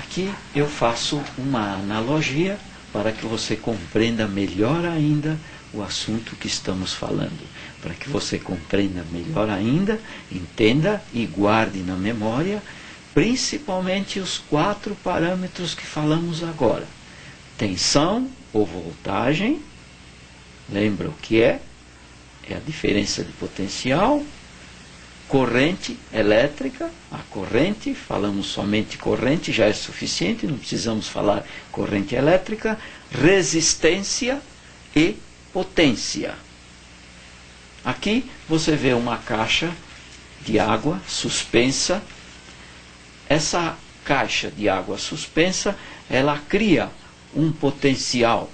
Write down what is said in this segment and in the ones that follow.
Aqui eu faço uma analogia para que você compreenda melhor ainda o assunto que estamos falando. Para que você compreenda melhor ainda, entenda e guarde na memória, principalmente os 4 parâmetros que falamos agora. Tensão ou voltagem, lembra o que é? É a diferença de potencial. Corrente elétrica, a corrente, falamos somente corrente, já é suficiente, não precisamos falar corrente elétrica. Resistência e potência. Aqui você vê uma caixa de água suspensa. Essa caixa de água suspensa, ela cria um potencial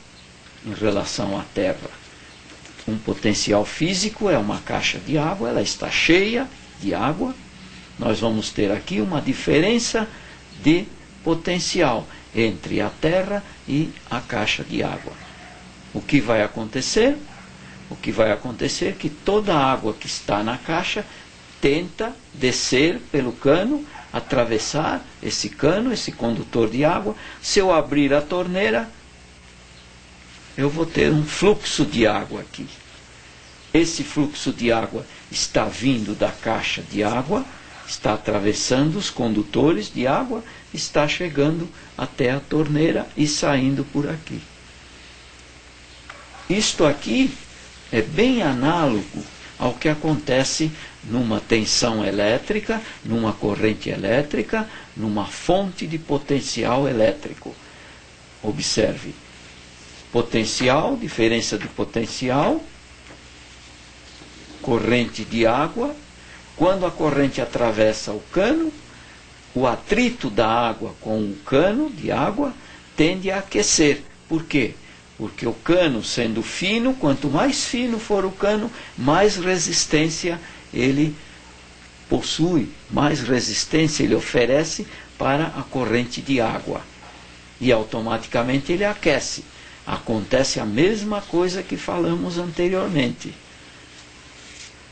em relação à Terra. Um potencial físico é uma caixa de água, ela está cheia de água. Nós vamos ter aqui uma diferença de potencial entre a Terra e a caixa de água. O que vai acontecer? O que vai acontecer é que toda a água que está na caixa tenta descer pelo cano, atravessar esse cano, esse condutor de água. Se eu abrir a torneira, eu vou ter um fluxo de água aqui. Esse fluxo de água está vindo da caixa de água, está atravessando os condutores de água, está chegando até a torneira e saindo por aqui. Isto aqui é bem análogo ao que acontece numa tensão elétrica, numa corrente elétrica, numa fonte de potencial elétrico. Observe. Potencial, diferença de potencial, corrente de água. Quando a corrente atravessa o cano, o atrito da água com o cano de água tende a aquecer. Por quê? Porque o cano, sendo fino, quanto mais fino for o cano, mais resistência ele possui, mais resistência ele oferece para a corrente de água. E automaticamente ele aquece. Acontece a mesma coisa que falamos anteriormente.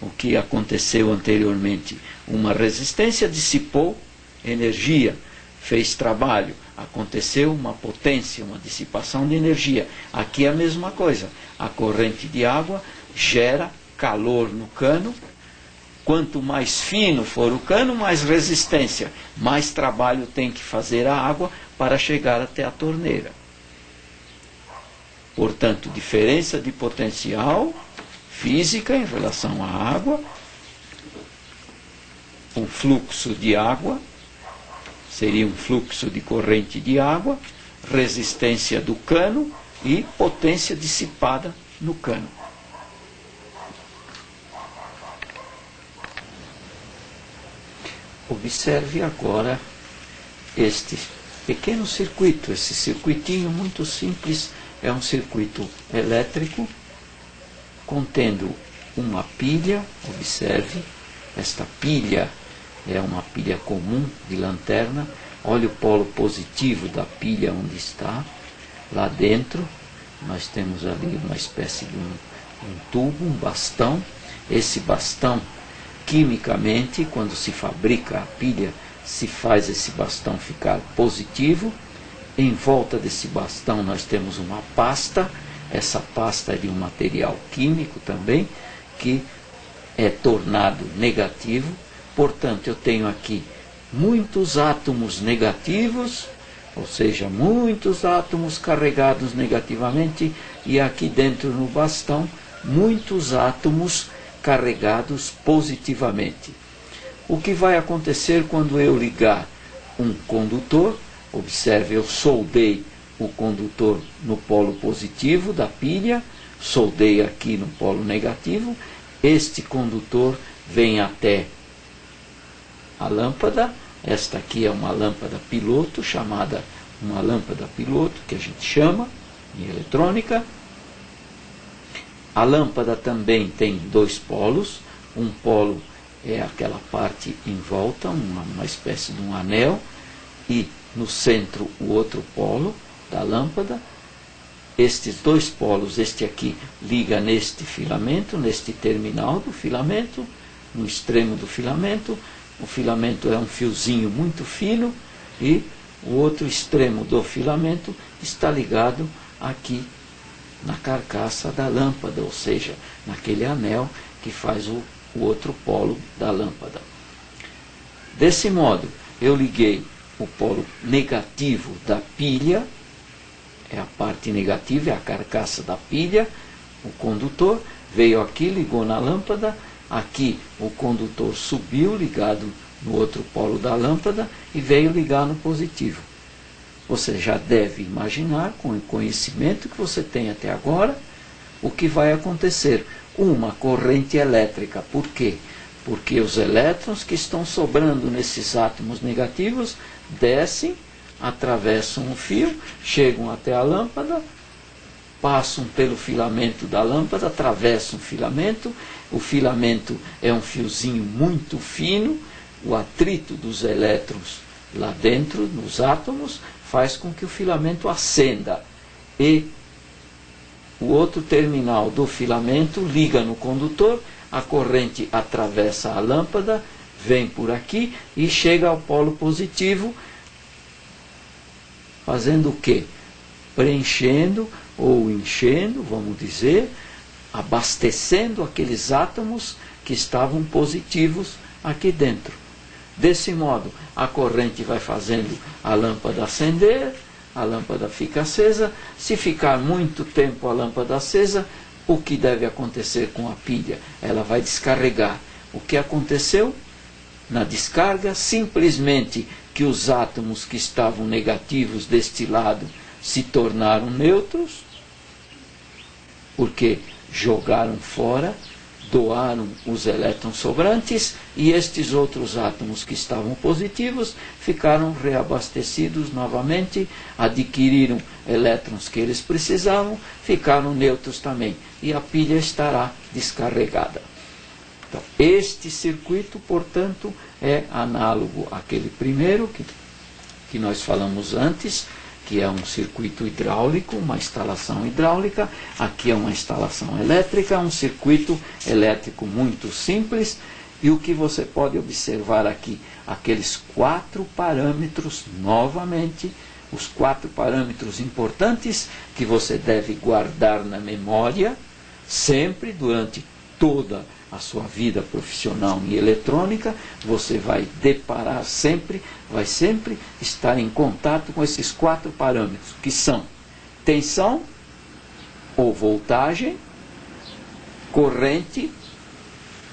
O que aconteceu anteriormente? Uma resistência dissipou energia, fez trabalho. Aconteceu uma potência, uma dissipação de energia. Aqui é a mesma coisa. A corrente de água gera calor no cano. Quanto mais fino for o cano, mais resistência, mais trabalho tem que fazer a água para chegar até a torneira. Portanto, diferença de potencial física em relação à água, um fluxo de água, seria um fluxo de corrente de água, resistência do cano e potência dissipada no cano. Observe agora este pequeno circuito, esse circuitinho muito simples, é um circuito elétrico contendo uma pilha. Observe, esta pilha é uma pilha comum de lanterna. Olha o polo positivo da pilha onde está. Lá dentro nós temos ali uma espécie de um tubo, um bastão. Esse bastão, quimicamente, quando se fabrica a pilha, se faz esse bastão ficar positivo. Em volta desse bastão nós temos uma pasta. Essa pasta é de um material químico também, que é tornado negativo. Portanto, eu tenho aqui muitos átomos negativos, ou seja, muitos átomos carregados negativamente, e aqui dentro no bastão, muitos átomos carregados positivamente. O que vai acontecer quando eu ligar um condutor? Observe, eu soldei o condutor no polo positivo da pilha, soldei aqui no polo negativo. Este condutor vem até a lâmpada. Esta aqui é uma lâmpada piloto, chamada uma lâmpada piloto, que a gente chama em eletrônica. A lâmpada também tem 2 polos. Um polo é aquela parte em volta, uma espécie de um anel, e no centro o outro polo da lâmpada. Estes 2 polos, este aqui liga neste filamento, neste terminal do filamento, no extremo do filamento. O filamento é um fiozinho muito fino, e o outro extremo do filamento está ligado aqui na carcaça da lâmpada, ou seja, naquele anel que faz o outro polo da lâmpada. Desse modo, eu liguei o polo negativo da pilha, é a parte negativa, é a carcaça da pilha, o condutor veio aqui, ligou na lâmpada, aqui o condutor subiu, ligado no outro polo da lâmpada, e veio ligar no positivo. Você já deve imaginar, com o conhecimento que você tem até agora, o que vai acontecer. Uma corrente elétrica. Por quê? Porque os elétrons que estão sobrando nesses átomos negativos descem, atravessam o fio, chegam até a lâmpada, passam pelo filamento da lâmpada, atravessam o filamento é um fiozinho muito fino, o atrito dos elétrons lá dentro, nos átomos, faz com que o filamento acenda, e o outro terminal do filamento liga no condutor, a corrente atravessa a lâmpada, vem por aqui e chega ao polo positivo, fazendo o quê? Preenchendo ou enchendo, vamos dizer, abastecendo aqueles átomos que estavam positivos aqui dentro. Desse modo, a corrente vai fazendo a lâmpada acender, a lâmpada fica acesa. Se ficar muito tempo a lâmpada acesa, o que deve acontecer com a pilha? Ela vai descarregar. O que aconteceu na descarga? Simplesmente que os átomos que estavam negativos deste lado se tornaram neutros, porque jogaram fora, doaram os elétrons sobrantes, e estes outros átomos que estavam positivos ficaram reabastecidos novamente, adquiriram elétrons que eles precisavam, ficaram neutros também, e a pilha estará descarregada. Então, este circuito, portanto, é análogo àquele primeiro que nós falamos antes, que é um circuito hidráulico, uma instalação hidráulica. Aqui é uma instalação elétrica, um circuito elétrico muito simples. E o que você pode observar aqui? Aqueles 4 parâmetros, novamente, os 4 parâmetros importantes que você deve guardar na memória, sempre, durante toda a sua vida profissional em eletrônica. Você vai deparar sempre, vai sempre estar em contato com esses 4 parâmetros, que são tensão ou voltagem, corrente,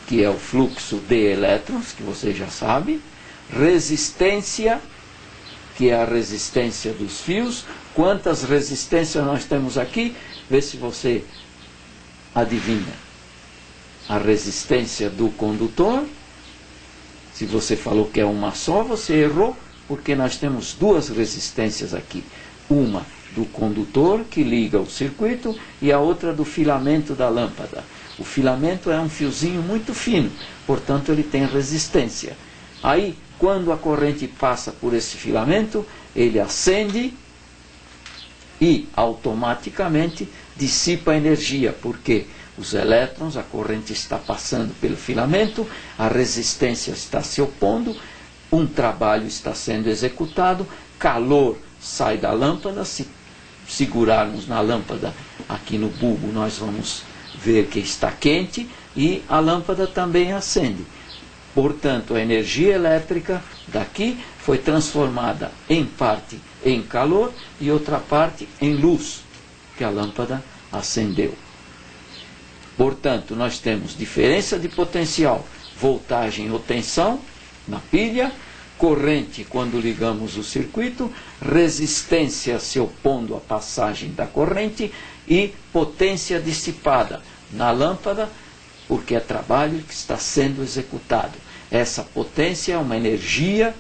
que é o fluxo de elétrons, que você já sabe, resistência, que é a resistência dos fios. Quantas resistências nós temos aqui? Vê se você adivinha. A resistência do condutor, se você falou que é uma só, você errou, porque nós temos 2 resistências aqui. Uma do condutor, que liga o circuito, e a outra do filamento da lâmpada. O filamento é um fiozinho muito fino, portanto ele tem resistência. Aí, quando a corrente passa por esse filamento, ele acende e automaticamente dissipa a energia. Por quê? Os elétrons, a corrente está passando pelo filamento, a resistência está se opondo, um trabalho está sendo executado, calor sai da lâmpada. Se segurarmos na lâmpada aqui no bulbo, nós vamos ver que está quente, e a lâmpada também acende. Portanto, a energia elétrica daqui foi transformada em parte em calor e outra parte em luz, que a lâmpada acendeu. Portanto, nós temos diferença de potencial, voltagem ou tensão na pilha, corrente quando ligamos o circuito, resistência se opondo à passagem da corrente, e potência dissipada na lâmpada, porque é trabalho que está sendo executado. Essa potência é uma energia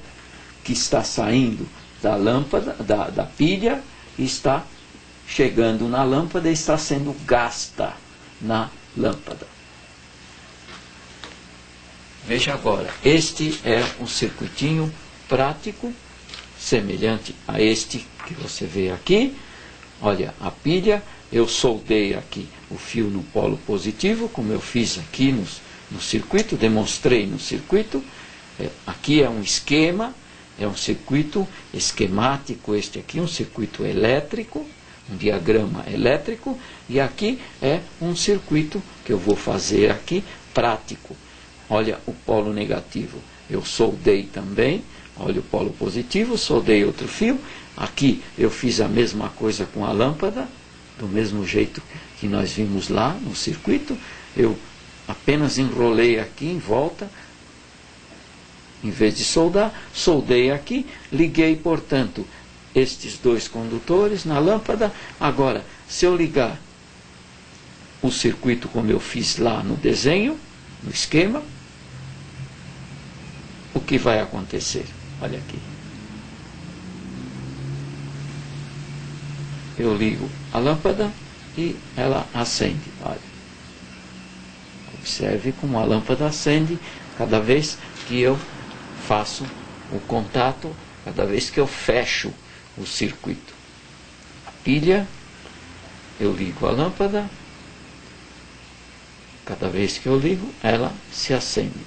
que está saindo da lâmpada, da pilha, e está chegando na lâmpada e está sendo gasta na lâmpada. Veja agora, este é um circuitinho prático, semelhante a este que você vê aqui. Olha, a pilha, eu soldei aqui o fio no polo positivo, como eu fiz aqui no circuito, demonstrei no circuito. Aqui é um esquema é um circuito esquemático, este aqui, um circuito elétrico, um diagrama elétrico, e aqui é um circuito que eu vou fazer aqui, prático. Olha o polo negativo, eu soldei também, olha o polo positivo, soldei outro fio, aqui eu fiz a mesma coisa com a lâmpada, do mesmo jeito que nós vimos lá no circuito, eu apenas enrolei aqui em volta, em vez de soldar, soldei aqui, liguei, portanto, estes dois condutores na lâmpada. Agora, se eu ligar o circuito como eu fiz lá no desenho, no esquema, o que vai acontecer? Olha aqui. Eu ligo a lâmpada e ela acende. Olha. Observe como a lâmpada acende cada vez que eu faço o contato, cada vez que eu fecho o circuito. A pilha, eu ligo a lâmpada, cada vez que eu ligo, ela se acende.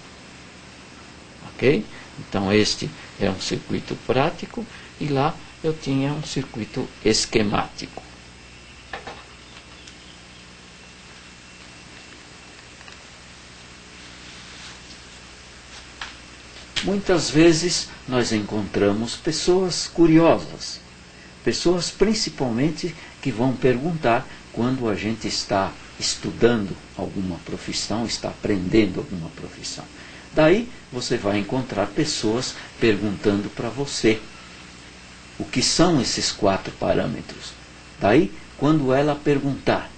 Ok? Então este é um circuito prático e lá eu tinha um circuito esquemático. Muitas vezes nós encontramos pessoas curiosas, pessoas principalmente que vão perguntar quando a gente está estudando alguma profissão, está aprendendo alguma profissão. Daí você vai encontrar pessoas perguntando para você o que são esses 4 parâmetros. Daí, quando ela perguntar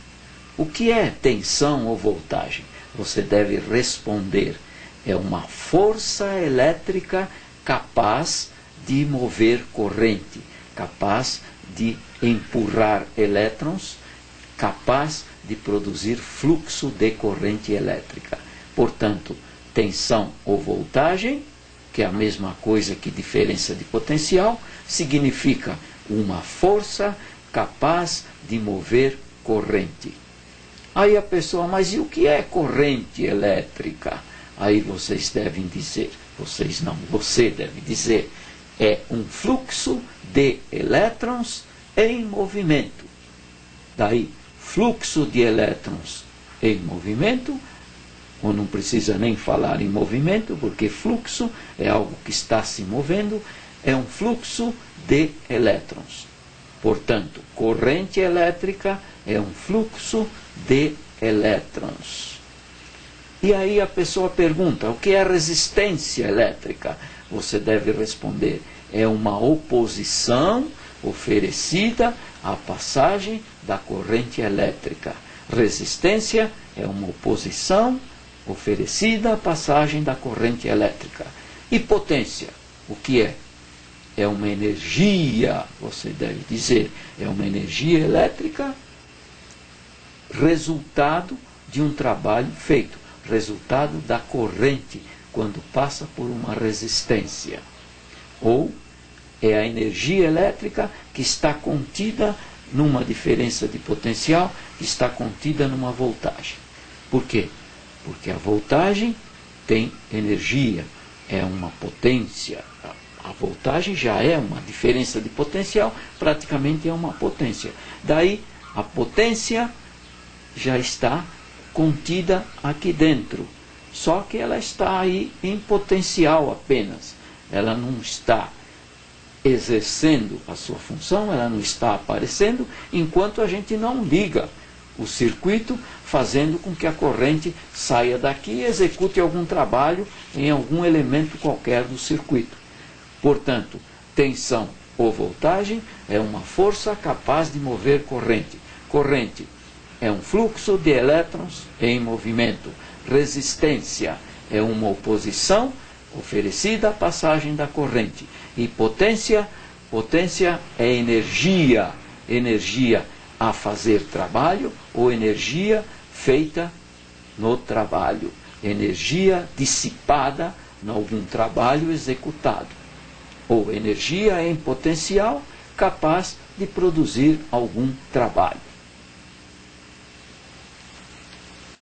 o que é tensão ou voltagem, você deve responder: é uma força elétrica capaz de mover corrente, capaz de empurrar elétrons, capaz de produzir fluxo de corrente elétrica. Portanto, tensão ou voltagem, que é a mesma coisa que diferença de potencial, significa uma força capaz de mover corrente. Aí a pessoa, mas e o que é corrente elétrica? Aí vocês devem dizer, vocês não, você deve dizer, é um fluxo de elétrons em movimento. Daí, fluxo de elétrons em movimento, ou não precisa nem falar em movimento, porque fluxo é algo que está se movendo, é um fluxo de elétrons. Portanto, corrente elétrica é um fluxo de elétrons. E aí a pessoa pergunta, o que é resistência elétrica? Você deve responder, é uma oposição oferecida à passagem da corrente elétrica. Resistência é uma oposição oferecida à passagem da corrente elétrica. E potência, o que é? É uma energia, você deve dizer, é uma energia elétrica resultado de um trabalho feito, resultado da corrente quando passa por uma resistência. Ou é a energia elétrica que está contida numa diferença de potencial, que está contida numa voltagem. Por quê? Porque a voltagem tem energia, é uma potência. A voltagem já é uma diferença de potencial, praticamente é uma potência. Daí, a potência já está contida aqui dentro, só que ela está aí em potencial apenas. Ela não está exercendo a sua função, ela não está aparecendo, enquanto a gente não liga o circuito, fazendo com que a corrente saia daqui e execute algum trabalho em algum elemento qualquer do circuito. Portanto, tensão ou voltagem é uma força capaz de mover corrente. Corrente é um fluxo de elétrons em movimento. Resistência é uma oposição oferecida à passagem da corrente. E potência é energia, energia a fazer trabalho ou energia feita no trabalho, energia dissipada em algum trabalho executado, ou energia em potencial capaz de produzir algum trabalho.